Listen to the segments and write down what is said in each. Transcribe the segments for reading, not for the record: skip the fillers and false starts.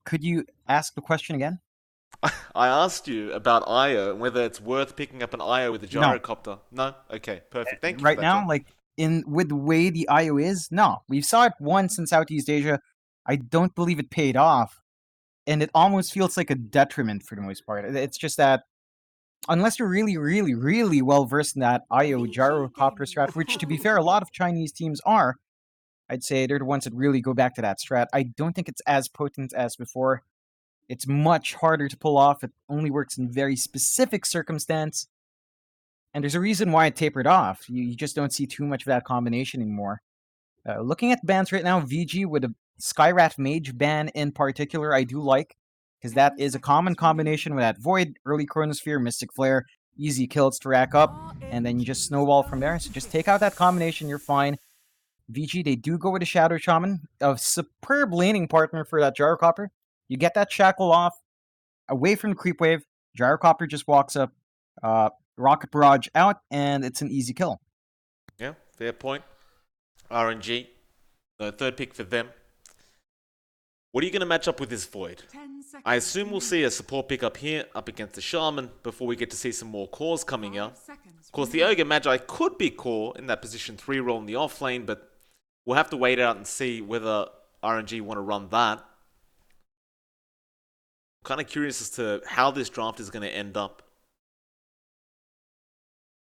Could you ask the question again? I asked you about IO and whether it's worth picking up an IO with a No. gyrocopter. No? Okay, perfect. Thank you for Right that, John. now, like in with the way the IO is, no. We saw it once in Southeast Asia. I don't believe it paid off, and it almost feels like a detriment for the most part. It's just that unless you're really, really, really well versed in that IO gyrocopter strat, which to be fair, a lot of Chinese teams are, I'd say they're the ones that really go back to that strat. I don't think it's as potent as before. It's much harder to pull off. It only works in very specific circumstance. And there's a reason why it tapered off. You just don't see too much of that combination anymore. Looking at bans right now, VG with a Skyrat Mage ban in particular, I do like, because that is a common combination with that Void, early Chronosphere, Mystic Flare, easy kills to rack up, and then you just snowball from there. So just take out that combination, you're fine. VG, they do go with a Shadow Shaman, a superb laning partner for that Gyrocopter. You get that Shackle off, away from the creep wave. Gyrocopter just walks up, uh, Rocket Barrage out, and it's an easy kill. Yeah, fair point. RNG, the third pick for them. What are you going to match up with this Void? I assume we'll see a support pick up here, up against the Shaman, before we get to see some more cores coming out. Of course, the Ogre Magi could be core in that position 3 role in the offlane, but we'll have to wait out and see whether RNG want to run that. I'm kind of curious as to how this draft is going to end up.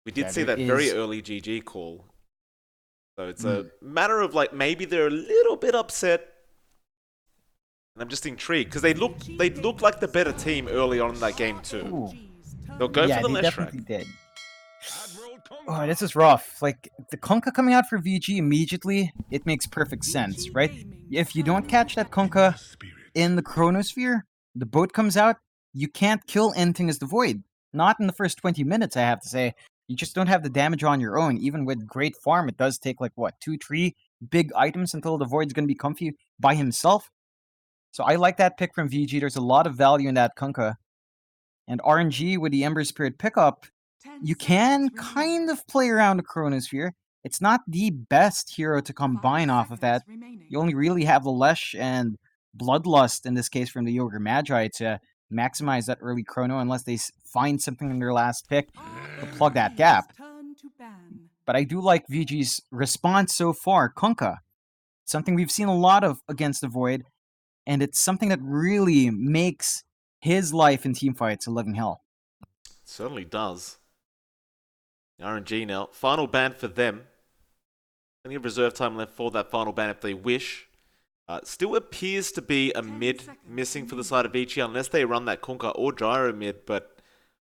We did Yeah, see there that very is. early GG call. So it's a matter of like maybe they're a little bit upset. And I'm just intrigued because they look like the better team early on in that game too. Ooh. They'll go for Yeah, the they Leshrac. definitely did. Oh, this is rough. Like, the Kunkka coming out for VG immediately, it makes perfect sense, right? If you don't catch that Kunkka in the Chronosphere, the boat comes out, you can't kill anything as the Void. Not in the first 20 minutes, I have to say. You just don't have the damage on your own. Even with great farm, it does take, like, what, 2, 3 big items until the Void's gonna be comfy by himself. So I like that pick from VG. There's a lot of value in that Kunkka. And RNG with the Ember Spirit pickup, you can kind of play around the Chronosphere. It's not the best hero to combine off of that. You only really have the Lesh and Bloodlust in this case from the Yoga Magi to maximize that early Chrono unless they find something in their last pick to plug that gap. But I do like VG's response so far, Kunkka. Something we've seen a lot of against the Void, and it's something that really makes his life in teamfights a living hell. Certainly does. RNG now. Final ban for them. Plenty of reserve time left for that final ban if they wish. Still appears to be a mid missing for the side of Vici unless they run that Kunkka or Gyro mid, but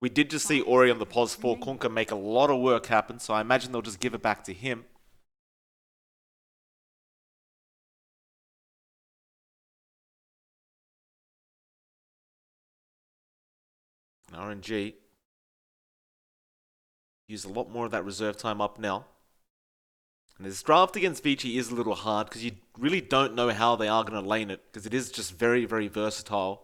we did just see Ori on the pos 4 Kunkka make a lot of work happen, so I imagine they'll just give it back to him. RNG use a lot more of that reserve time up now. And this draft against Vici is a little hard because you really don't know how they are going to lane it because it is just very, very versatile.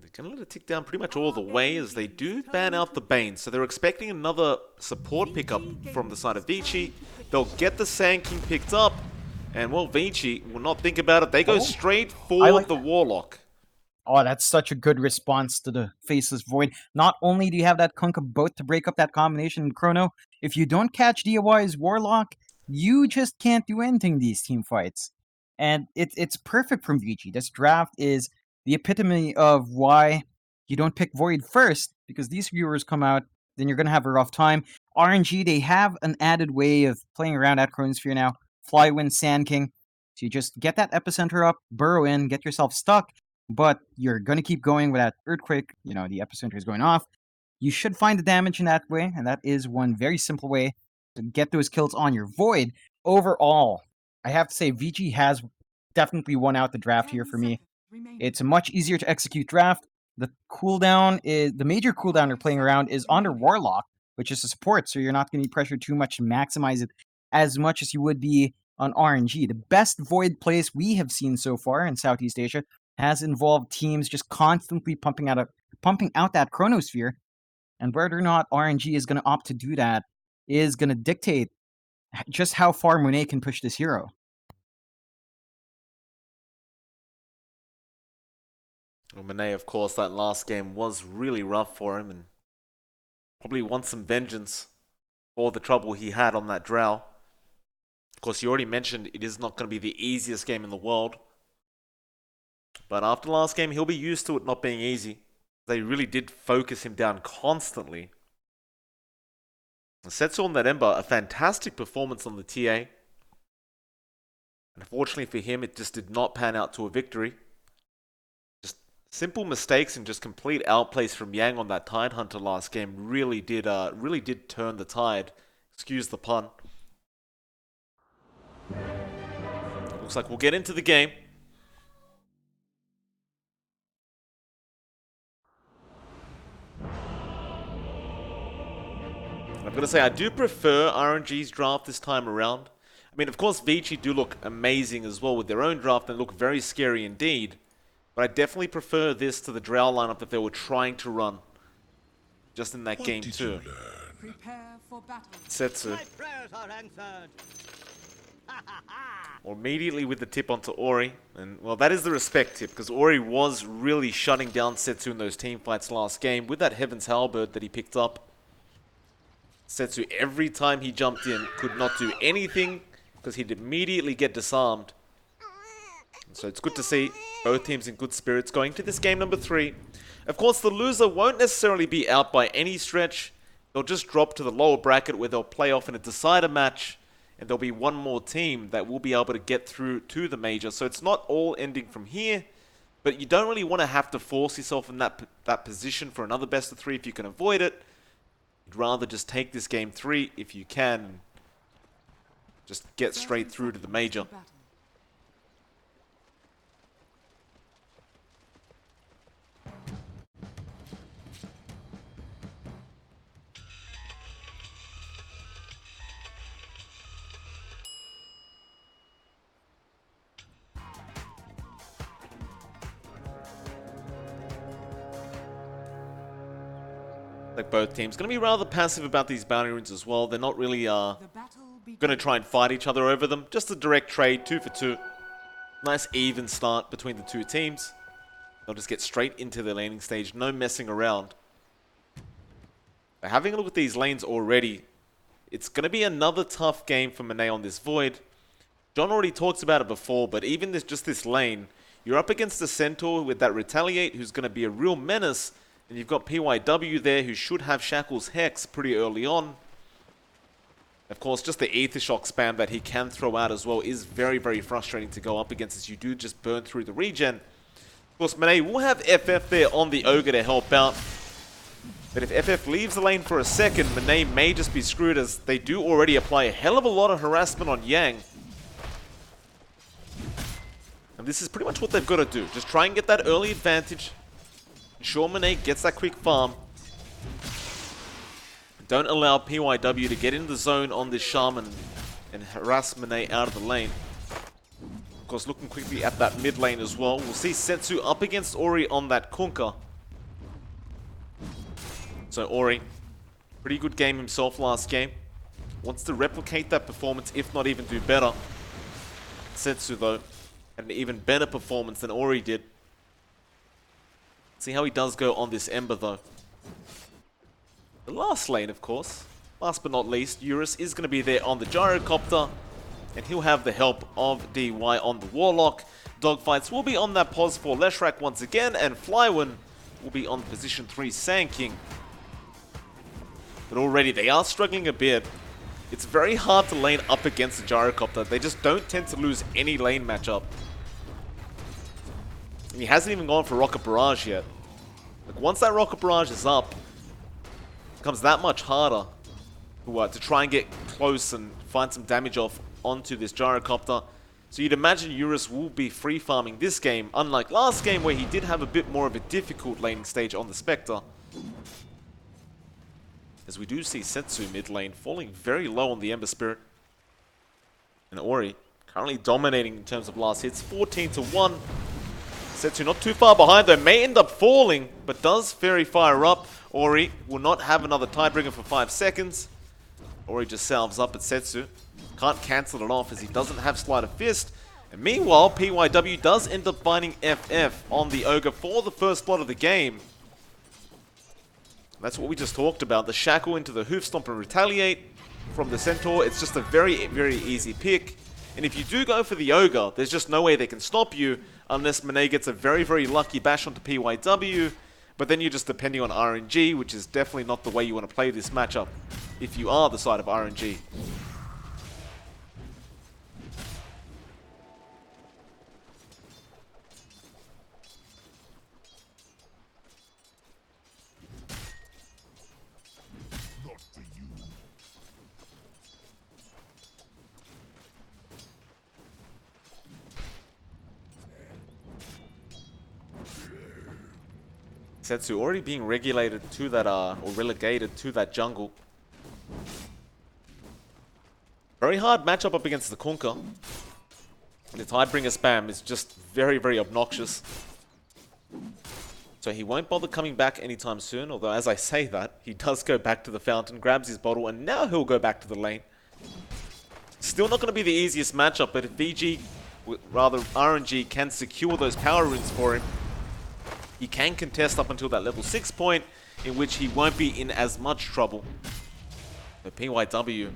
They're going to let it tick down pretty much all the way as they do ban out the Bane. So they're expecting another support pickup from the side of Vici. They'll get the Sand King picked up. And well, Vici will not think about it. They go Oh, straight I for like the that. Warlock. Oh, that's such a good response to the Faceless Void. Not only do you have that Kunkka boat to break up that combination in Chrono, if you don't catch DIY's Warlock, you just can't do anything in these team fights. And it's perfect from VG. This draft is the epitome of why you don't pick Void first, because these viewers come out, then you're going to have a rough time. RNG, they have an added way of playing around at Chronosphere now. Flywind, Sand King. So you just get that epicenter up, burrow in, get yourself stuck, but you're going to keep going with that earthquake. You know, the epicenter is going off. You should find the damage in that way, and that is one very simple way to get those kills on your Void. Overall, I have to say, VG has definitely won out the draft here for me. It's a much easier to execute draft. The cooldown is the major cooldown you're playing around is on their Warlock, which is a support, so you're not going to be pressured too much to maximize it as much as you would be on RNG. The best Void plays we have seen so far in Southeast Asia has involved teams just constantly pumping out that Chronosphere And whether or not RNG is going to opt to do that is going to dictate just how far Monet can push this hero. Well, Monet, of course, that last game was really rough for him and probably wants some vengeance for the trouble he had on that Drow. Of course, you already mentioned it is not going to be the easiest game in the world. But after the last game, he'll be used to it not being easy. They really did focus him down constantly. Setsu on that Ember, a fantastic performance on the TA. Unfortunately for him, it just did not pan out to a victory. Just simple mistakes and just complete outplays from Yang on that Tidehunter last game really did turn the tide. Excuse the pun. Looks like we'll get into the game. I'm going to say I do prefer RNG's draft this time around. I mean, of course, Vici do look amazing as well with their own draft and look very scary indeed. But I definitely prefer this to the Drow lineup that they were trying to run just in that game too. Prepare for battle. Setsu. My prayers are answered. Or immediately with the tip onto Ori. And, well, that is the respect tip, because Ori was really shutting down Setsu in those team fights last game with that Heaven's Halberd that he picked up. Setsu, every time he jumped in, could not do anything because he'd immediately get disarmed. So it's good to see both teams in good spirits going to this game number 3. Of course, the loser won't necessarily be out by any stretch. They'll just drop to the lower bracket where they'll play off in a decider match. And there'll be one more team that will be able to get through to the major. So it's not all ending from here. But you don't really want to have to force yourself in that position for another best of 3 if you can avoid it. You'd rather just take this game 3 if you can. Just get straight through to the major. Like both teams. Going to be rather passive about these bounty runes as well. They're not really going to try and fight each other over them. Just a direct trade, 2 for 2. Nice even start between the two teams. They'll just get straight into the laning stage. No messing around. But having a look at these lanes already, it's going to be another tough game for Monet on this Void. John already talked about it before, but even just this lane, you're up against a Centaur with that Retaliate who's going to be a real menace. And you've got PYW there who should have Shackle's Hex pretty early on. Of course, just the Aether Shock spam that he can throw out as well is very, very frustrating to go up against as you do just burn through the regen. Of course, Monet will have FF there on the Ogre to help out. But if FF leaves the lane for a second, Monet may just be screwed as they do already apply a hell of a lot of harassment on Yang. And this is pretty much what they've got to do. Just try and get that early advantage. Ensure Monet gets that quick farm. Don't allow PYW to get in the zone on this Shaman and harass Monet out of the lane. Of course, looking quickly at that mid lane as well. We'll see Setsu up against Ori on that Kunkka. So Ori, pretty good game himself last game. Wants to replicate that performance, if not even do better. Setsu, though, had an even better performance than Ori did. See how he does go on this Ember, though. The last lane, of course. Last but not least, Eurus is going to be there on the Gyrocopter. And he'll have the help of DY on the Warlock. Dogfights will be on that pos for Leshrac once again. And Flywin will be on position 3 Sand King. But already they are struggling a bit. It's very hard to lane up against the Gyrocopter. They just don't tend to lose any lane matchup. He hasn't even gone for Rocket Barrage yet. Like, once that Rocket Barrage is up, it becomes that much harder to try and get close and find some damage off onto this Gyrocopter. So you'd imagine Eurus will be free farming this game, unlike last game where he did have a bit more of a difficult laning stage on the Spectre. As we do see Setsu mid lane falling very low on the Ember Spirit. And Ori currently dominating in terms of last hits, 14-1. Setsu not too far behind though, may end up falling, but does Fairy Fire up. Ori will not have another Tidebringer for 5 seconds. Ori just salves up at Setsu. Can't cancel it off as he doesn't have Sleight of Fist. And meanwhile, PYW does end up finding FF on the Ogre for the first blood of the game. That's what we just talked about. The Shackle into the Hoof Stomp and Retaliate from the Centaur. It's just a very, very easy pick. And if you do go for the Ogre, there's just no way they can stop you unless Monet gets a very, very lucky bash onto PYW. But then you're just depending on RNG, which is definitely not the way you want to play this matchup if you are the side of RNG. Setsu already being regulated to that, or relegated to that jungle. Very hard matchup up against the Kunkka. The Tidebringer spam is just very, very obnoxious. So he won't bother coming back anytime soon, although as I say that, he does go back to the fountain, grabs his bottle, and now he'll go back to the lane. Still not going to be the easiest matchup, but if VG, rather RNG, can secure those power runes for him, he can contest up until that level 6 point, in which he won't be in as much trouble. But PYW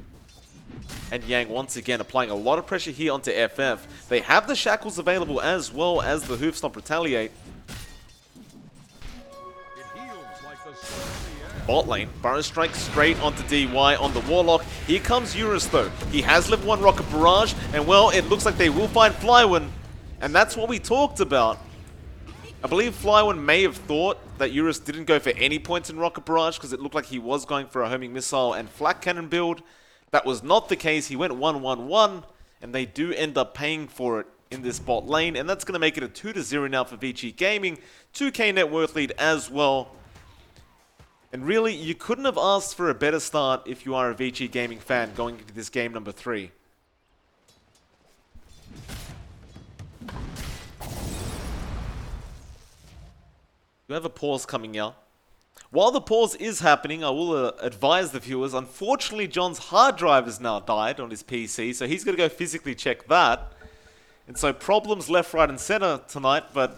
and Yang once again applying a lot of pressure here onto FF. They have the Shackles available as well as the Hoof Stomp Retaliate. Bot lane, Burrow Strike straight onto DY on the Warlock. Here comes Eurus though. He has level 1 Rocket Barrage, and well, it looks like they will find Flywin. And that's what we talked about. I believe Flywin may have thought that Eurus didn't go for any points in Rocket Barrage because it looked like he was going for a homing missile and flak cannon build. That was not the case. He went 1-1-1, and they do end up paying for it in this bot lane, and that's going to make it a 2-0 now for Vici Gaming. 2k net worth lead as well. And really, you couldn't have asked for a better start if you are a Vici Gaming fan going into this game number 3. You have a pause coming out. While the pause is happening, I will advise the viewers, unfortunately John's hard drive has now died on his PC, so he's going to go physically check that. And so problems left, right and center tonight, but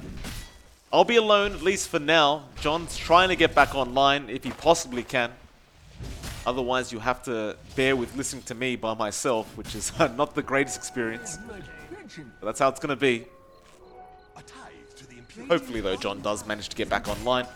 I'll be alone, at least for now. John's trying to get back online if he possibly can. Otherwise you have to bear with listening to me by myself, which is not the greatest experience. But that's how it's going to be. Hopefully, though, John does manage to get back online.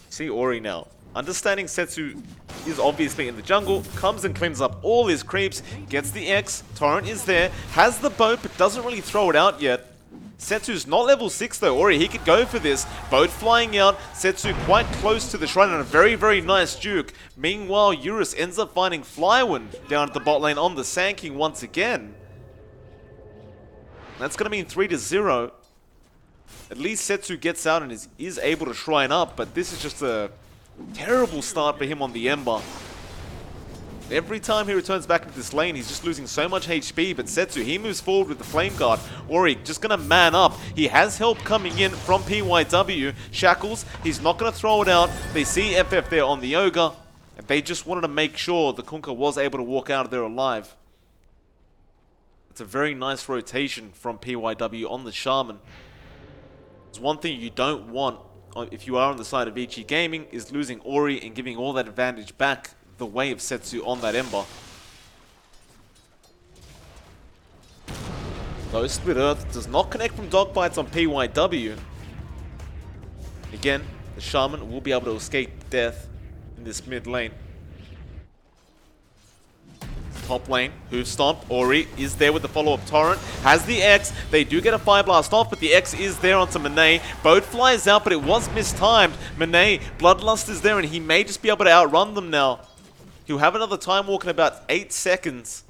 See Ori now. Understanding Setsu is obviously in the jungle, comes and cleans up all his creeps, gets the X, Torrent is there, has the boat but doesn't really throw it out yet. Setsu's not level 6 though, Ori, he could go for this. Boat flying out, Setsu quite close to the shrine and a very, very nice juke. Meanwhile, Eurus ends up finding Flywin down at the bot lane on the Sand King once again. That's going to mean 3-0. At least Setsu gets out and is able to shrine up, but this is just a terrible start for him on the Ember. Every time he returns back into this lane, he's just losing so much HP, but Setsu, he moves forward with the Flame Guard. Ori, just going to man up. He has help coming in from PYW. Shackles, he's not going to throw it out. They see FF there on the Ogre, and they just wanted to make sure the Kunkka was able to walk out of there alive. It's a very nice rotation from PYW on the Shaman. There's one thing you don't want, if you are on the side of Vici Gaming, is losing Ori and giving all that advantage back the way of Setsu on that Ember. Though Split Earth does not connect from dog bites on PYW. Again, the Shaman will be able to escape death in this mid lane. Top lane, Hoof Stomp, Ori is there with the follow-up Torrent, has the X, they do get a Fire Blast off, but the X is there onto Monet. Boat flies out, but it was mistimed. Monet, Bloodlust is there, and he may just be able to outrun them now. He'll have another Time Walk in about 8 seconds.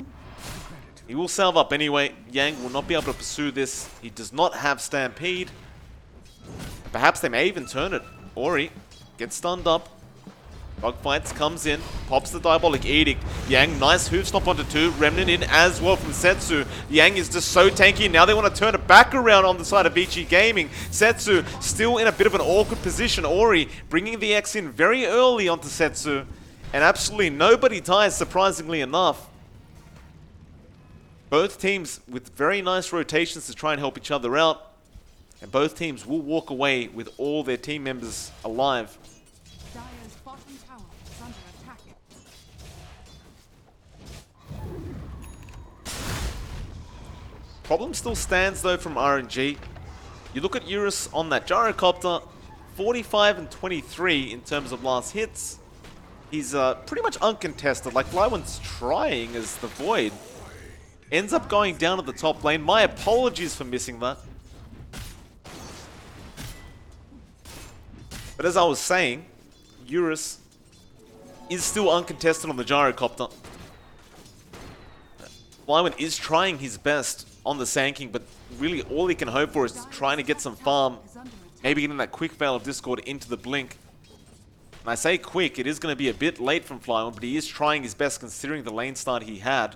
He will salve up anyway. Yang will not be able to pursue this. He does not have Stampede. Perhaps they may even turn it. Ori gets stunned up. Dogfights comes in, pops the Diabolic Edict. Yang, nice hoof stomp onto 2. Remnant in as well from Setsu. Yang is just so tanky. Now they want to turn it back around on the side of Vici Gaming. Setsu still in a bit of an awkward position. Ori bringing the X in very early onto Setsu. And absolutely nobody dies, surprisingly enough. Both teams with very nice rotations to try and help each other out. And both teams will walk away with all their team members alive. Dire's bottom tower is under attack. Problem still stands though from RNG. You look at Eurus on that gyrocopter, 45 and 23 in terms of last hits. He's pretty much uncontested, like Flywan's trying as the Void. Ends up going down at the top lane. My apologies for missing that. But as I was saying, Eurus is still uncontested on the gyrocopter. Flywan is trying his best on the Sand King, but really all he can hope for is trying to get some farm. Maybe getting that quick Veil of Discord into the Blink. And I say quick, it is going to be a bit late from Flywan, but he is trying his best considering the lane start he had.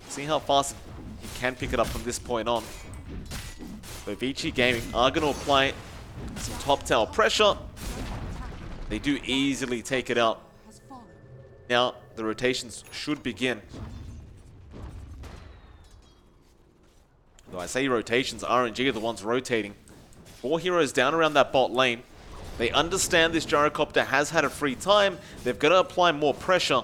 See how fast he can pick it up from this point on. So Vici Gaming are going to apply some top tower pressure. They do easily take it out. Now the rotations should begin. Though I say rotations, RNG are the ones rotating. 4 heroes down around that bot lane. They understand this gyrocopter has had a free time. They've got to apply more pressure.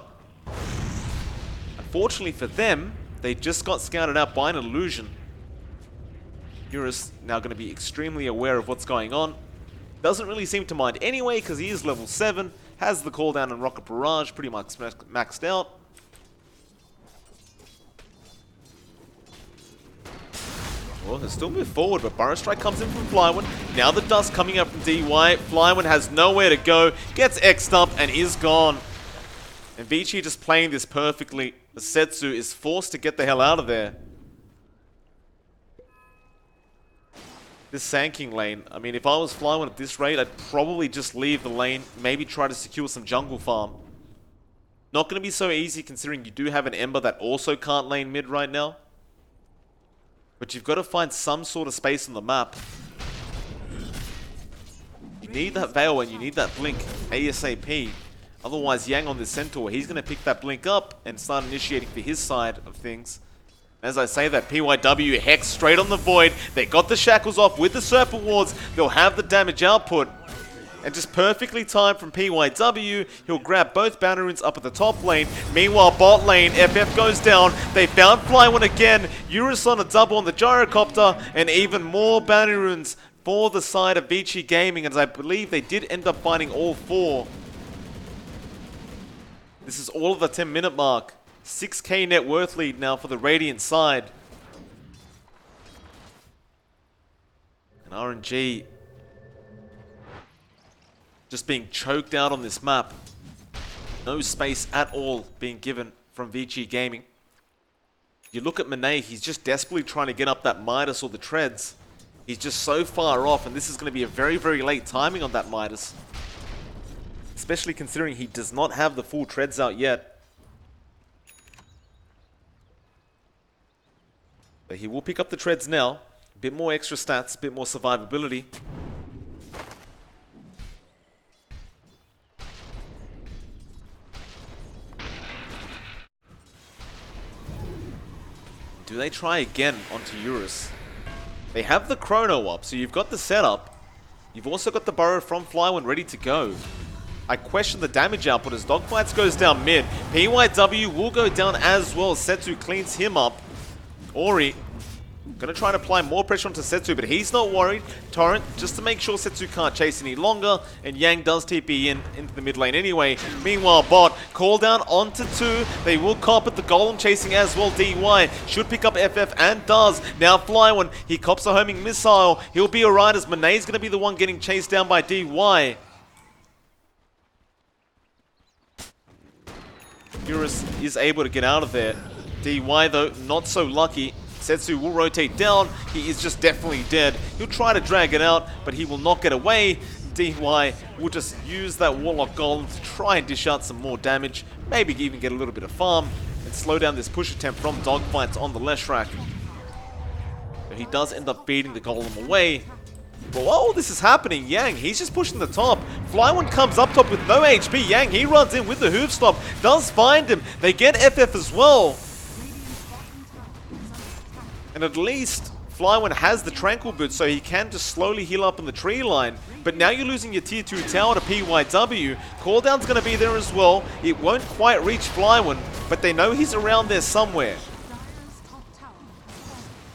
Unfortunately for them, they just got scouted out by an illusion. Eurus now going to be extremely aware of what's going on. Doesn't really seem to mind anyway because he is level 7. Has the cooldown and Rocket Barrage pretty much maxed out. Well, they still move forward, but Burrow Strike comes in from Flywan. Now the dust coming up from DY. Flywan has nowhere to go. Gets X'd up and is gone. And Vici just playing this perfectly. Setsu is forced to get the hell out of there. This Sand King lane, I mean, if I was Flywan at this rate, I'd probably just leave the lane. Maybe try to secure some jungle farm. Not going to be so easy considering you do have an Ember that also can't lane mid right now. But you've got to find some sort of space on the map. You need that Veil and you need that Blink ASAP. Otherwise, Yang on this Centaur, he's going to pick that Blink up and start initiating for his side of things. As I say that, PYW Hex straight on the Void. They got the shackles off with the Serpent Wards. They'll have the damage output. And just perfectly timed from PYW, he'll grab both Bounty Runes up at the top lane. Meanwhile, bot lane, FF goes down. They found Flywan again. Eurus on a double on the gyrocopter. And even more Bounty Runes for the side of Vici Gaming. As I believe they did end up finding all 4. This is all of the 10-minute mark. 6k net worth lead now for the Radiant side. And RNG just being choked out on this map. No space at all being given from Vici Gaming. You look at Monet, he's just desperately trying to get up that Midas or the Treads. He's just so far off, and this is going to be a very, very late timing on that Midas. Especially considering he does not have the full Treads out yet. But he will pick up the Treads now. A bit more extra stats, a bit more survivability. Do they try again onto Eurus? They have the Chrono up, so you've got the setup. You've also got the Burrow from Flywan ready to go. I question the damage output as Dogfights goes down mid. PYW will go down as well. Setsu cleans him up. Ori gonna try and apply more pressure onto Setsu, but he's not worried. Torrent, just to make sure Setsu can't chase any longer, and Yang does TP into the mid lane anyway. Meanwhile, bot, call down onto 2. They will cop it. The Golem chasing as well. DY should pick up FF and does. Now Flywan, he cops a homing missile. He'll be alright as Monet's gonna be the one getting chased down by DY. Eurus is able to get out of there. DY though, not so lucky. Setsu will rotate down. He is just definitely dead. He'll try to drag it out, but he will not get away. DY will just use that Warlock Golem to try and dish out some more damage, maybe even get a little bit of farm, and slow down this push attempt from Dogfights on the Leshrac. So he does end up beating the Golem away. But while this is happening, Yang, he's just pushing the top. Fly1 comes up top with no HP. Yang, he runs in with the hoof stop, does find him. They get FF as well. And at least Fly1 has the Tranquil Boot, so he can just slowly heal up in the tree line. But now you're losing your tier 2 tower to PYW. Cooldown's going to be there as well. It won't quite reach Fly1, but they know he's around there somewhere.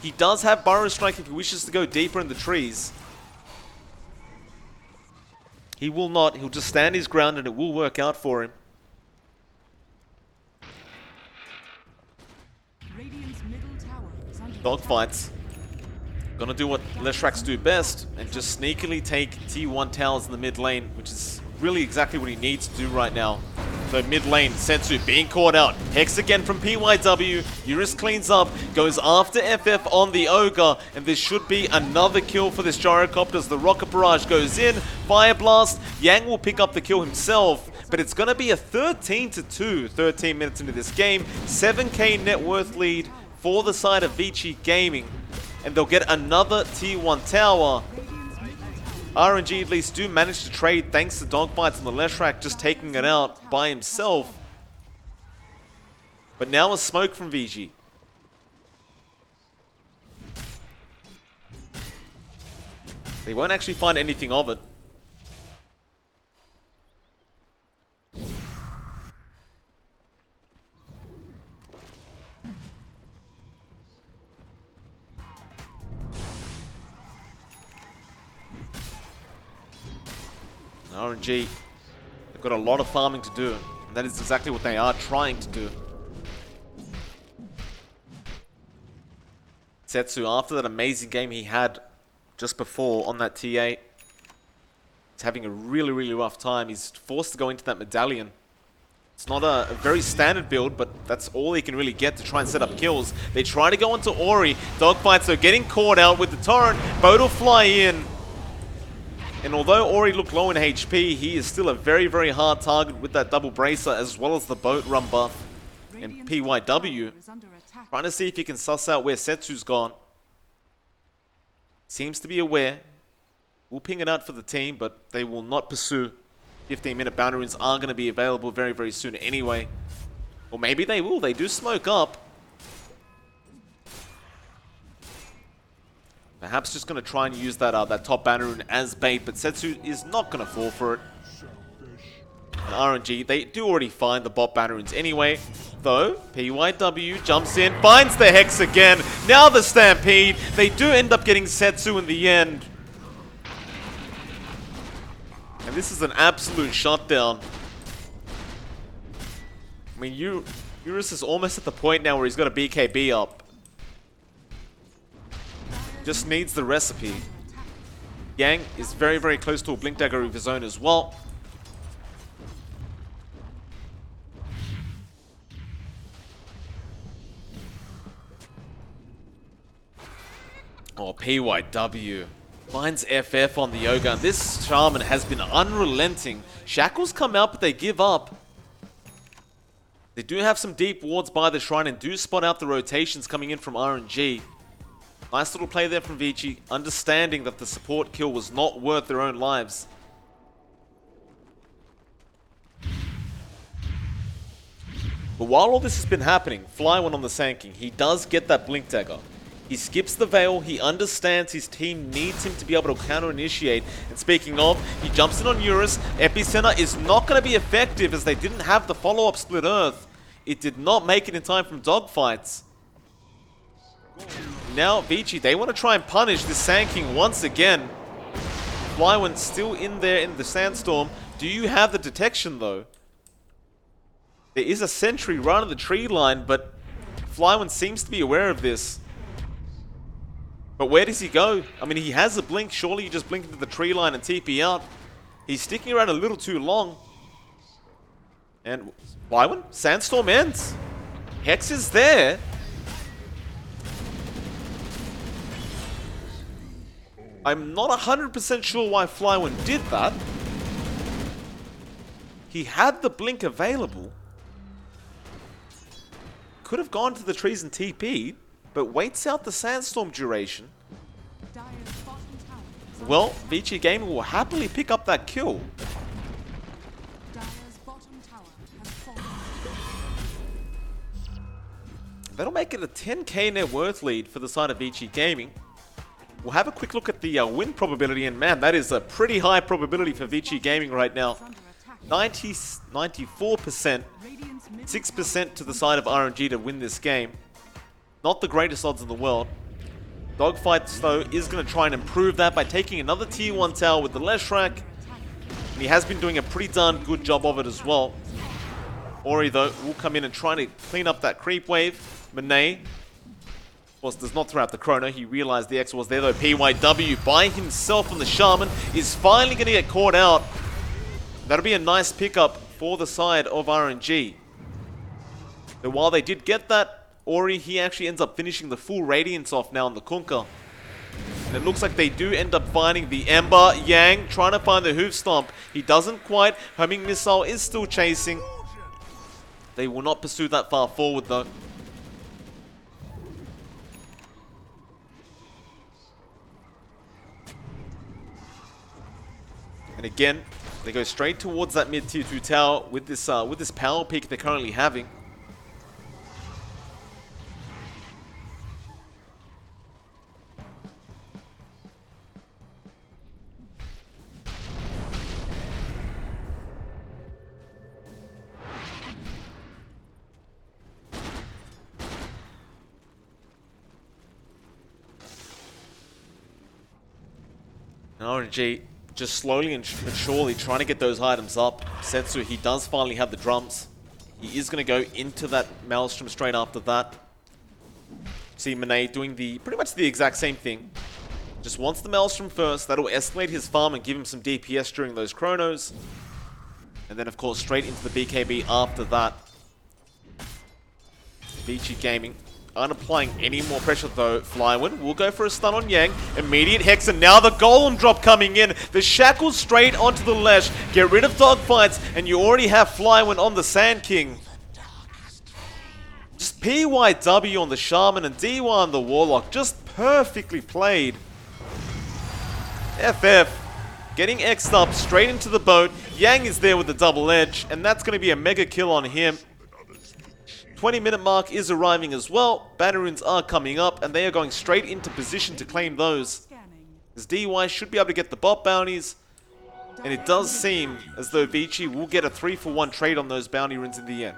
He does have Burrow Strike if he wishes to go deeper in the trees. He will not. He'll just stand his ground and it will work out for him. Dogfights. Gonna do what Leshraks do best and just sneakily take T1 towers in the mid lane, which is really exactly what he needs to do right now. So mid lane, Sensu being caught out. Hex again from PYW. Eurus cleans up, goes after FF on the Ogre, and this should be another kill for this Gyrocopter as the Rocket Barrage goes in. Fire Blast, Yang will pick up the kill himself, but it's going to be a 13-2, 13 minutes into this game. 7k net worth lead for the side of Vici Gaming, and they'll get another T1 tower. RNG at least do manage to trade thanks to Dogfights on the Leshrac just taking it out by himself. But now a smoke from Vici. They won't actually find anything of it. RNG, they've got a lot of farming to do, and that is exactly what they are trying to do. Setsu, after that amazing game he had just before on that TA, he's having a really, really rough time. He's forced to go into that medallion. It's not a very standard build, but that's all he can really get to try and set up kills. They try to go into Ori. Dogfights are getting caught out with the torrent. Boat will fly in. And although Ori looked low in HP, he is still a very, very hard target with that double bracer as well as the boat run buff. And PYW trying to see if he can suss out where Setsu's gone. Seems to be aware. We'll ping it out for the team, but they will not pursue. 15-minute bounty runes are going to be available very, very soon anyway. Or maybe they will. They do smoke up. Perhaps just going to try and use that that top banner rune as bait, but Setsu is not going to fall for it. And RNG, they do already find the bot banner runes anyway. Though, PYW jumps in, finds the Hex again. Now the Stampede. They do end up getting Setsu in the end. And this is an absolute shutdown. I mean, Eurus is almost at the point now where he's got a BKB up. Just needs the recipe. Yang is very, very close to a Blink Dagger of his own as well. Oh, PYW finds FF on the Ogre. This Shaman has been unrelenting. Shackles come out, but they give up. They do have some deep wards by the shrine and do spot out the rotations coming in from RNG. Nice little play there from Vici, understanding that the support kill was not worth their own lives. But while all this has been happening, Fly1 on the Sand King, he does get that Blink Dagger. He skips the Veil, he understands his team needs him to be able to counter-initiate. And speaking of, he jumps in on Eurus. Epicenter is not going to be effective as they didn't have the follow-up Split Earth. It did not make it in time from Dogfights. Now, Vici, they want to try and punish this Sand King once again. Fly1 still in there in the Sandstorm. Do you have the detection, though? There is a sentry right on the tree line, but Fly1 seems to be aware of this. But where does he go? I mean, he has a blink. Surely you just blink into the tree line and TP out. He's sticking around a little too long. And Fly1, Sandstorm ends. Hex is there. I'm not 100% sure why Flywin did that. He had the blink available. Could have gone to the trees and TP, but waits out the sandstorm duration. Dire's bottom tower is under Well, attack. Vici Gaming will happily pick up that kill. Dire's bottom tower has fallen. That'll make it a 10k net worth lead for the side of Vici Gaming. We'll have a quick look at the win probability, and man, that is a pretty high probability for Vici Gaming right now. Is under attack. 94%, Radiant's middle 6% to the side of RNG to win this game. Not the greatest odds in the world. Dogfights, though, is going to try and improve that by taking another tier 1 tower with the Leshrac. And he has been doing a pretty darn good job of it as well. Ori, though, will come in and try to clean up that creep wave. Monet, of course, does not throw out the chrono. He realized the X was there, though. PYW by himself on the Shaman is finally going to get caught out. That'll be a nice pickup for the side of RNG. But while they did get that, Ori, he actually ends up finishing the full Radiance off now on the Kunkka. And it looks like they do end up finding the Ember. Yang trying to find the Hoof Stomp. He doesn't quite. Homing Missile is still chasing. They will not pursue that far forward, though. And again, they go straight towards that mid tier 2 tower with this power peak they're currently having. And RNG just slowly and surely trying to get those items up. Setsu, he does finally have the drums. He is going to go into that Maelstrom straight after that. See Monet doing pretty much the exact same thing. Just wants the Maelstrom first. That'll escalate his farm and give him some DPS during those chronos. And then, of course, straight into the BKB after that. Vici Gaming aren't applying any more pressure, though. Flywin will go for a stun on Yang. Immediate Hex, and now the Golem drop coming in. The Shackles straight onto the Lesh. Get rid of dogfights, and you already have Flywin on the Sand King. Just PYW on the Shaman and DY on the Warlock. Just perfectly played. FF getting X'd up straight into the boat. Yang is there with the double edge, and that's going to be a mega kill on him. 20-minute mark is arriving as well. Banneroons are coming up, and they are going straight into position to claim those. scanning. As DY should be able to get the bot bounties, and it does seem as though Vici will get a 3-for-1 trade on those bounty runes in the end.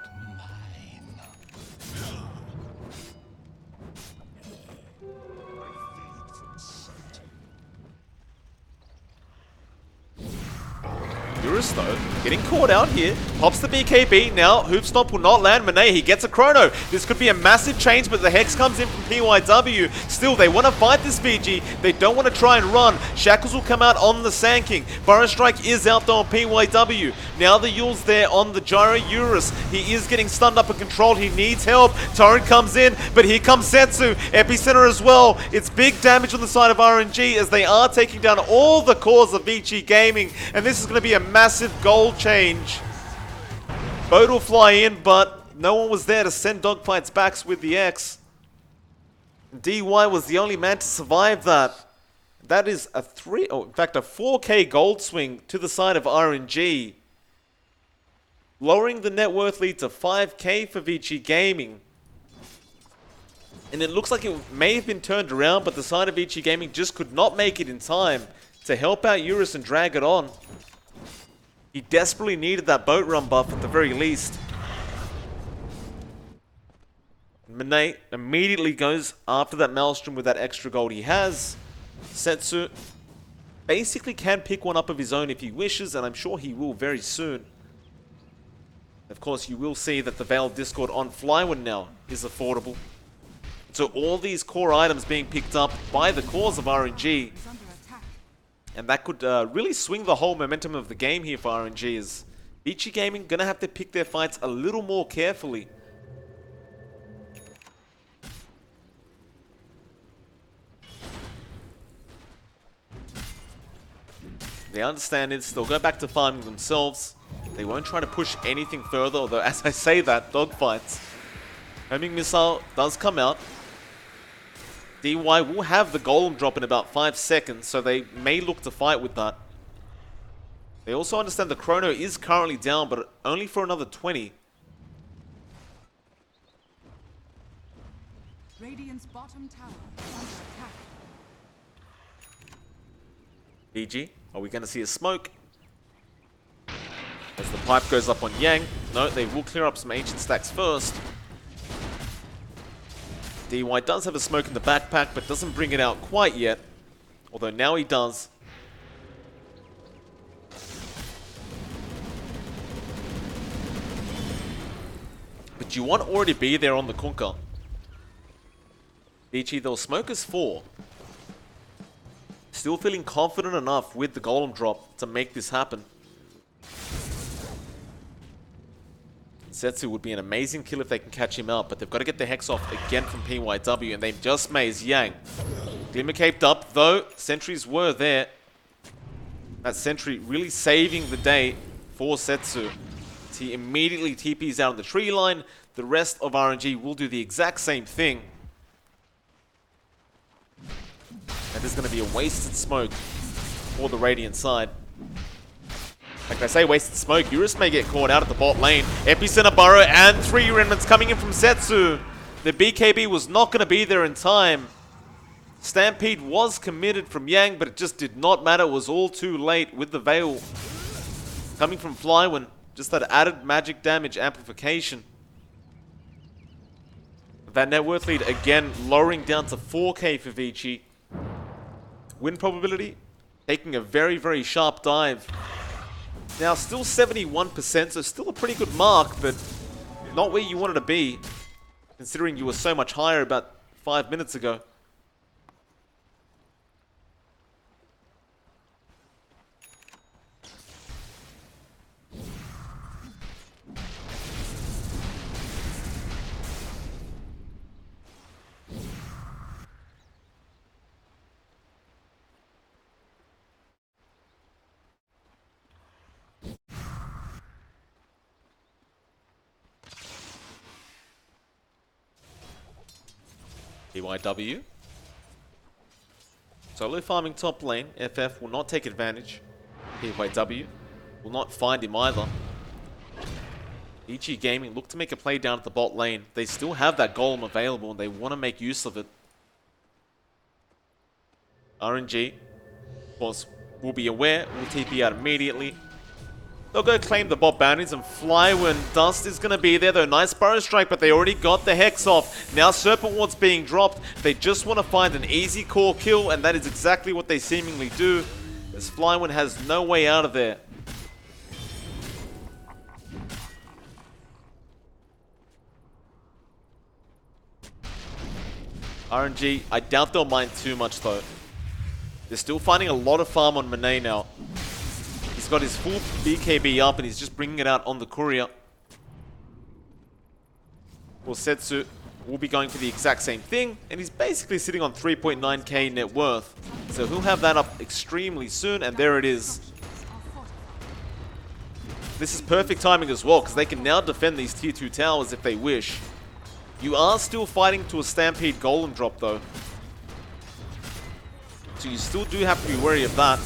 Eurus, though, getting caught out here. Pops the BKB. Now, Hoof Stomp will not land. Monet, he gets a chrono. This could be a massive change, but the Hex comes in from PYW. Still, they want to fight this VG. They don't want to try and run. Shackles will come out on the Sand King. Burrow Strike is out though on PYW. Now the Yule's there on the Gyro Eurus. He is getting stunned up and controlled. He needs help. Torrent comes in, but here comes Setsu. Epicenter as well. It's big damage on the side of RNG as they are taking down all the cores of Vici Gaming. And this is going to be a massive goal change. Boat will fly in, but no one was there to send dogfights backs with the X. DY was the only man to survive that. That is a 4k gold swing to the side of RNG. Lowering the net worth lead to 5k for Vici Gaming. And it looks like it may have been turned around, but the side of Vici Gaming just could not make it in time to help out Eurus and drag it on. He desperately needed that boat run buff at the very least. Monet immediately goes after that Maelstrom with that extra gold he has. Setsu basically can pick one up of his own if he wishes, and I'm sure he will very soon. Of course, you will see that the Veiled Discord on Flywin now is affordable. So all these core items being picked up by the cores of RNG. Is under attack. And that could really swing the whole momentum of the game here for RNG. Is Vici Gaming going to have to pick their fights a little more carefully. They understand this. They'll go back to farming themselves. They won't try to push anything further, although as I say that, dogfights. Homing missile does come out. DY will have the golem drop in about 5 seconds, so they may look to fight with that. They also understand the chrono is currently down, but only for another 20. Radiant's bottom tower is under attack. BG, are we going to see a smoke? As the pipe goes up on Yang. No, they will clear up some ancient stacks first. DY does have a smoke in the backpack, but doesn't bring it out quite yet. Although now he does. But you want already be there on the Kunkka. Vici, they'll smoke as 4. Still feeling confident enough with the golem drop to make this happen. Setsu would be an amazing kill if they can catch him out, but they've got to get the Hex off again from PYW, and they've just mazed Yang. Glimmer caped up, though. Sentries were there. That sentry really saving the day for Setsu. He immediately TPs out on the tree line. The rest of RNG will do the exact same thing. And there's going to be a wasted smoke for the Radiant side. Like I say, wasted smoke. Eurus may get caught out at the bot lane. Epicenter burrow and 3 remnants coming in from Setsu. The BKB was not going to be there in time. Stampede was committed from Yang, but it just did not matter. It was all too late with the Veil coming from Flywind. Just that added magic damage amplification. That net worth lead again lowering down to 4k for Vici. Win probability taking a very, very sharp dive. Now still 71%, so still a pretty good mark, but not where you wanted to be, considering you were so much higher about 5 minutes ago. PYW. Solo farming top lane. FF will not take advantage. PYW will not find him either. Vici Gaming look to make a play down at the bot lane. They still have that golem available and they want to make use of it. RNG, of course, will be aware. Will TP out immediately. They'll go claim the bot bounties and fly when Dust is going to be there, though. Nice Burrow Strike, but they already got the Hex off. Now Serpent Ward's being dropped. They just want to find an easy core kill, and that is exactly what they seemingly do, as Flywind has no way out of there. RNG, I doubt they'll mind too much, though. They're still finding a lot of farm on Monet now. He's got his full BKB up and he's just bringing it out on the courier. Well, Setsu will be going for the exact same thing, and he's basically sitting on 3.9k net worth. So he'll have that up extremely soon, and there it is. This is perfect timing as well, because they can now defend these tier 2 towers if they wish. You are still fighting to a Stampede Golem drop, though. So you still do have to be wary of that.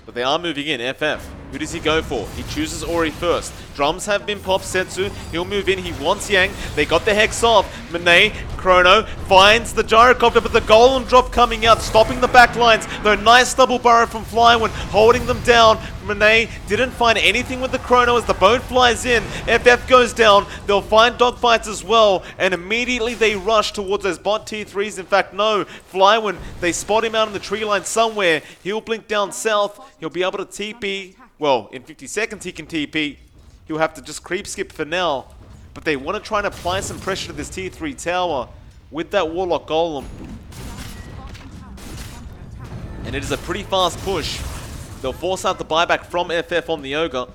But they are moving in. FF. Who does he go for? He chooses Ori first. Drums have been popped. Setsu, he'll move in. He wants Yang. They got the Hex off. Monet, Chrono, finds the Gyrocopter, but the Golem drop coming out, stopping the backlines. Though nice double burrow from Flywind, holding them down. Monet didn't find anything with the Chrono as the boat flies in. FF goes down. They'll find dogfights as well, and immediately they rush towards those bot tier 3s. In fact, no. Flywind, they spot him out on the tree line somewhere. He'll blink down south. He'll be able to TP. Well, in 50 seconds he can TP. He'll have to just creep skip for now. But they want to try and apply some pressure to this tier 3 tower with that Warlock Golem. And it is a pretty fast push. They'll force out the buyback from FF on the Ogre.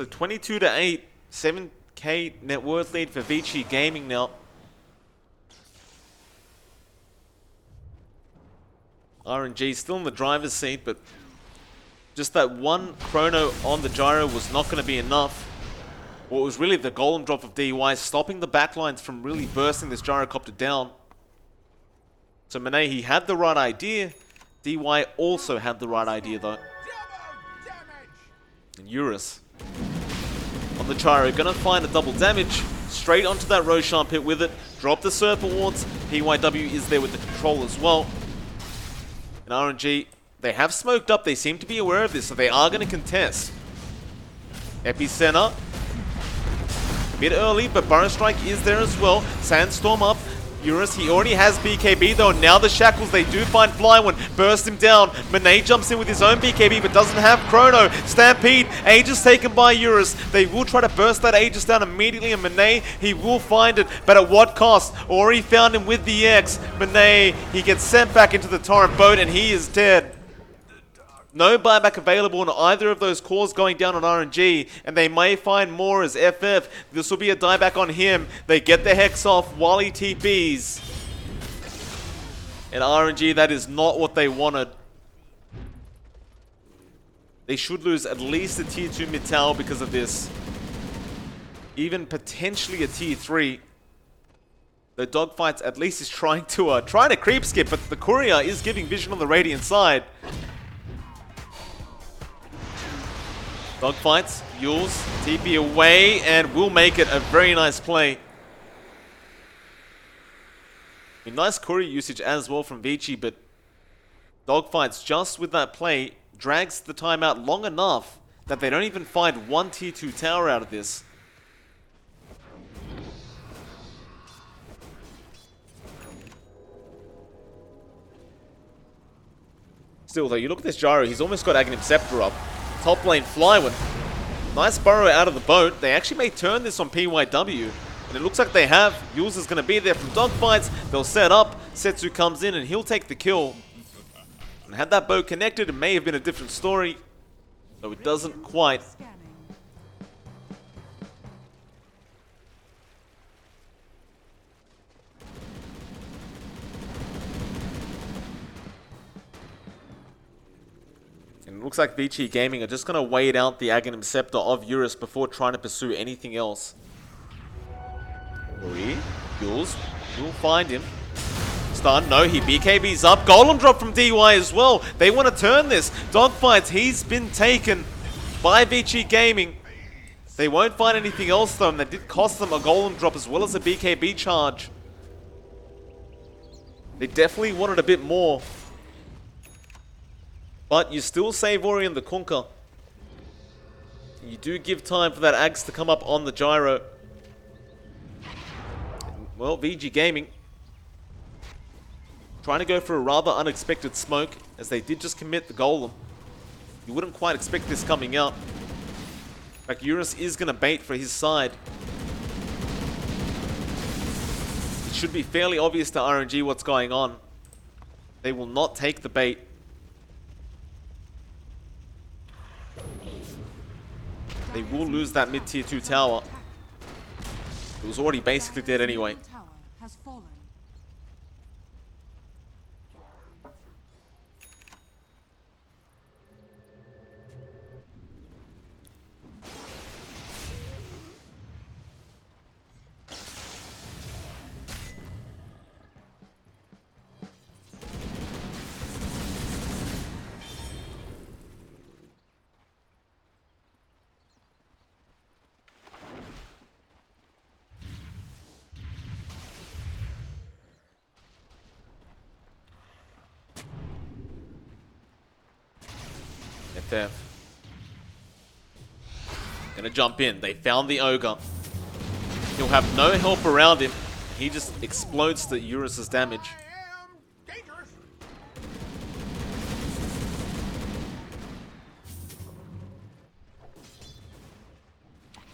So 22-8, 7k net worth lead for Vici Gaming now. RNG still in the driver's seat, but just that one chrono on the gyro was not going to be enough. What was really the golem drop of DY, stopping the backlines from really bursting this gyrocopter down. So Monet, he had the right idea. DY also had the right idea though. And Eurus on the gyro, gonna find a double damage. Straight onto that Roshan pit with it. Drop the Serpent Wards. PYW is there with the control as well. And RNG, they have smoked up. They seem to be aware of this, so they are going to contest. Epicenter. A bit early, but Burrow Strike is there as well. Sandstorm up. Eurus, he already has BKB though. Now the Shackles, they do find Flyone. Burst him down. Monet jumps in with his own BKB, but doesn't have Chrono. Stampede. Aegis taken by Eurus. They will try to burst that Aegis down immediately, and Monet, he will find it. But at what cost? Ori found him with the X. Monet, he gets sent back into the Torrent boat, and he is dead. No buyback available on either of those cores going down on RNG, and they may find more as FF. This will be a dieback on him. They get the Hex off while he TPs. And RNG, that is not what they wanted. They should lose at least a tier 2 mid tower because of this. Even potentially a tier 3. The Dogfights at least is trying to creep skip, but the Courier is giving vision on the Radiant side. Dogfights, Yules, TP away, and will make it a very nice play. A nice courier usage as well from Vici, but Dogfights, just with that play, drags the time out long enough that they don't even find one tier 2 tower out of this. Still though, you look at this gyro, he's almost got Aghanim Scepter up. Top lane Flyone. Nice burrow out of the boat. They actually may turn this on PYW. And it looks like they have. Yules is going to be there from Dogfights. They'll set up. Setsu comes in and he'll take the kill. And had that boat connected, it may have been a different story. Though it doesn't quite. It looks like Vici Gaming are just going to wait out the Aghanim Scepter of Eurus before trying to pursue anything else. Ori, Yules, will find him. Stun, no, he BKB's up. Golem drop from DY as well. They want to turn this. Dogfights, he's been taken by Vici Gaming. They won't find anything else though, and that did cost them a Golem drop as well as a BKB charge. They definitely wanted a bit more. But you still save Ori and the Kunkka. You do give time for that Axe to come up on the gyro. Well, VG Gaming trying to go for a rather unexpected smoke, as they did just commit the Golem. You wouldn't quite expect this coming out. In fact, Eurus is going to bait for his side. It should be fairly obvious to RNG what's going on. They will not take the bait. They will lose that mid-tier 2 tower. It was already basically dead anyway. FF. Gonna jump in. They found the Ogre. He'll have no help around him. He just explodes to Eurus's damage.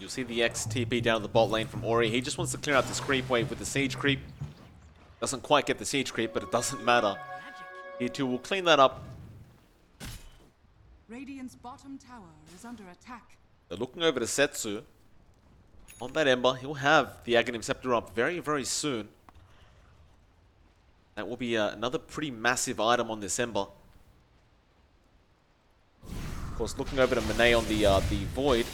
You'll see the XTP down the bot lane from Ori. He just wants to clear out this creep wave with the siege creep. Doesn't quite get the siege creep, but it doesn't matter. Tier 2 will clean that up. Radiant's bottom tower is under attack. They're looking over to Setsu. On that Ember, he'll have the Aghanim Scepter up very, very soon. That will be another pretty massive item on this Ember. Of course, looking over to Monet on the Void.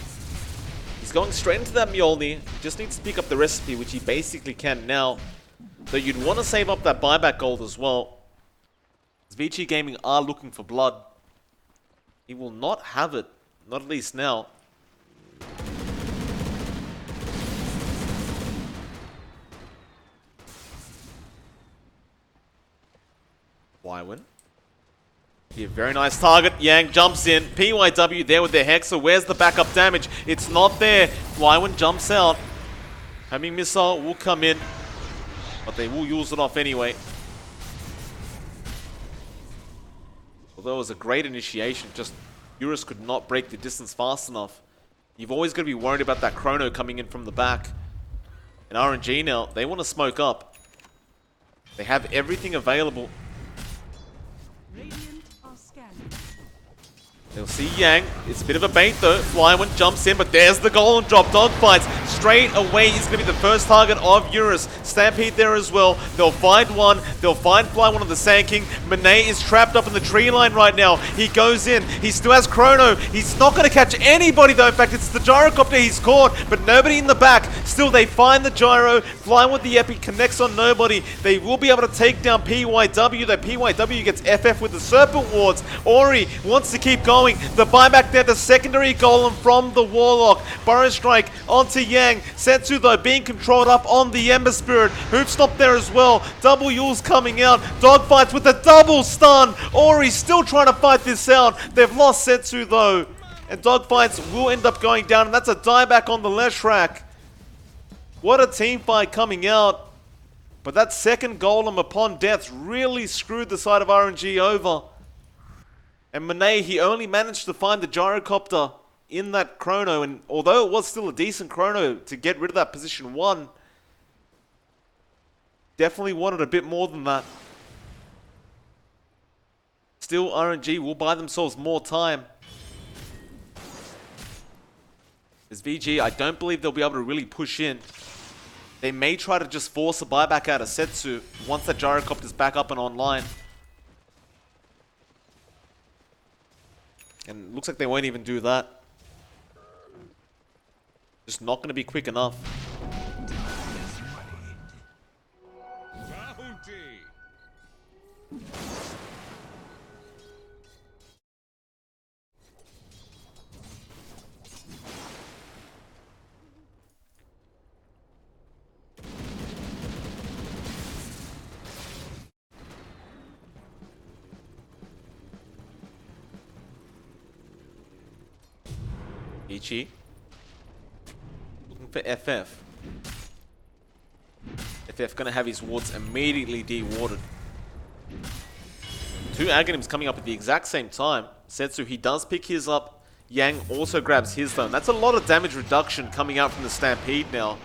He's going straight into that Mjolnir. He just needs to pick up the recipe, which he basically can now. Though you'd want to save up that buyback gold as well. As Vici Gaming are looking for blood. He will not have it. Not at least now. Wywin. Be a very nice target. Yang jumps in. PYW there with their Hexa. Where's the backup damage? It's not there. Wywin jumps out. Homing missile will come in. But they will use it off anyway. Although it was a great initiation, just Eurus could not break the distance fast enough. You've always got to be worried about that Chrono coming in from the back. And RNG now, they want to smoke up. They have everything available. Radiant are scanning. They'll see Yang. It's a bit of a bait though. Flywin jumps in, but there's the golem drop. Dogfights straight away. He's going to be the first target of Eurus. Stampede there as well. They'll find one. They'll find Flywin on the Sand King. Monet is trapped up in the tree line right now. He goes in. He still has Chrono. He's not going to catch anybody though. In fact, it's the Gyrocopter he's caught, but nobody in the back. Still, they find the Gyro. Flying with the Epic connects on nobody. They will be able to take down PYW. Though PYW gets FF with the Serpent Wards. Ori wants to keep going. The buyback there, the secondary golem from the Warlock. Burrow Strike onto Yang. Setsu though being controlled up on the Ember Spirit. Hoop Stop there as well. Double Yules coming out. Dogfights with a double stun. Ori still trying to fight this out. They've lost Setsu though. And Dogfights will end up going down. And that's a dieback on the Leshrac. What a team fight coming out. But that second golem upon death really screwed the side of RNG over. And Monet, he only managed to find the Gyrocopter in that Chrono, and although it was still a decent Chrono to get rid of that position 1, definitely wanted a bit more than that. Still, RNG will buy themselves more time. As VG, I don't believe they'll be able to really push in. They may try to just force a buyback out of Setsu once that Gyrocopter's back up and online. And it looks like they won't even do that. Just not going to be quick enough. Vici. Looking for FF. FF gonna have his wards immediately de-warded. 2 Aghanims coming up at the exact same time. Setsu, he does pick his up. Yang also grabs his though. And that's a lot of damage reduction coming out from the Stampede now.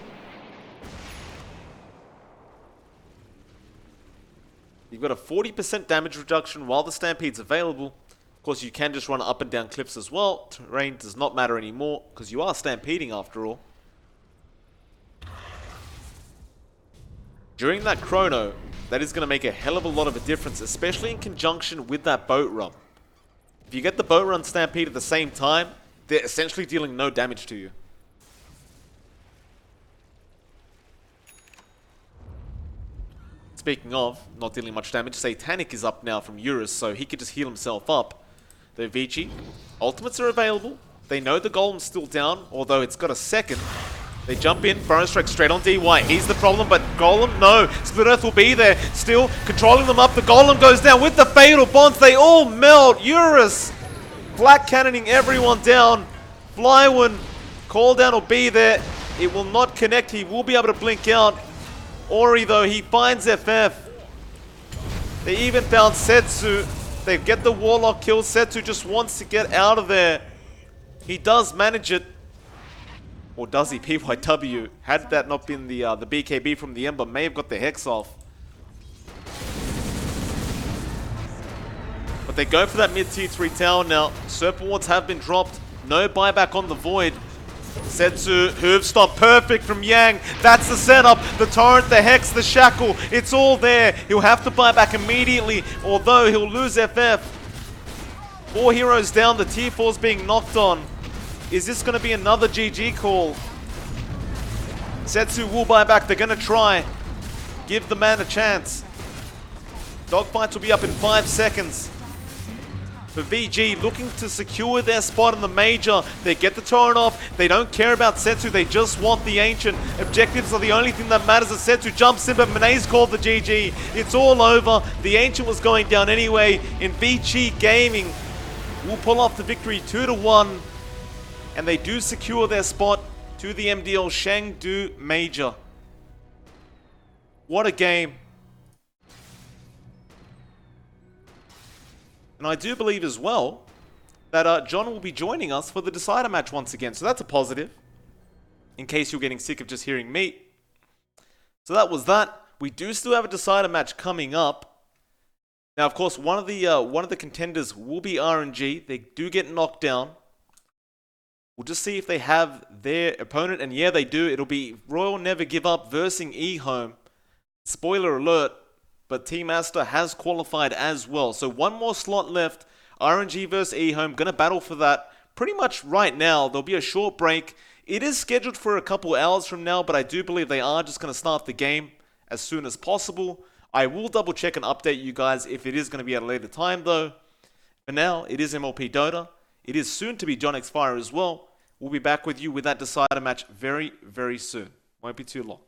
You've got a 40% damage reduction while the Stampede's available. Of course, you can just run up and down cliffs as well. Terrain does not matter anymore, because you are stampeding after all. During that Chrono, that is going to make a hell of a lot of a difference, especially in conjunction with that boat run. If you get the boat run stampede at the same time, they're essentially dealing no damage to you. Speaking of not dealing much damage, Satanic is up now from Eurus, so he could just heal himself up. The Vici, ultimates are available. They know the Golem's still down, although it's got a second. They jump in, Burrow Strike straight on DY. He's the problem, but Golem, no. Split Earth will be there, still controlling them up. The Golem goes down with the Fatal Bonds. They all melt. Eurus, Black Cannoning everyone down. Flywin, call down will be there. It will not connect. He will be able to blink out. Ori, though, he finds FF. They even found Setsu. They get the Warlock kill. Setsu just wants to get out of there. He does manage it. Or does he? PYW. Had that not been the BKB from the Ember, may have got the Hex off. But they go for that mid-tier 3 tower now. Serpent Wards have been dropped. No buyback on the Void. Setsu, hoof stop, perfect from Yang. That's the setup, the torrent, the hex, the shackle. It's all there. He'll have to buy back immediately, although he'll lose FF. 4 heroes down, the tier 4's being knocked on. Is this going to be another GG call? Setsu will buy back, they're going to try. Give the man a chance. Dogfights will be up in 5 seconds. For VG, looking to secure their spot in the major. They get the torrent off. They don't care about Setsu. They just want the Ancient. Objectives are the only thing that matters as Setsu jumps in, but Mane's called the GG. It's all over. The Ancient was going down anyway. In Vici Gaming will pull off the victory 2-1. And they do secure their spot to the MDL Chengdu major. What a game. And I do believe as well that John will be joining us for the decider match once again. So that's a positive, in case you're getting sick of just hearing me. So that was that. We do still have a decider match coming up. Now, of course, one of the contenders will be RNG. They do get knocked down. We'll just see if they have their opponent. And yeah, they do. It'll be Royal Never Give Up versus eHome. Spoiler alert. But Team Asta has qualified as well. So one more slot left. RNG versus eHome. Gonna battle for that pretty much right now. There'll be a short break. It is scheduled for a couple hours from now, but I do believe they are just gonna start the game as soon as possible. I will double check and update you guys if it is gonna be at a later time though. For now, it is MLP Dota. It is soon to be John X Fire as well. We'll be back with you with that decider match very, very soon. Won't be too long.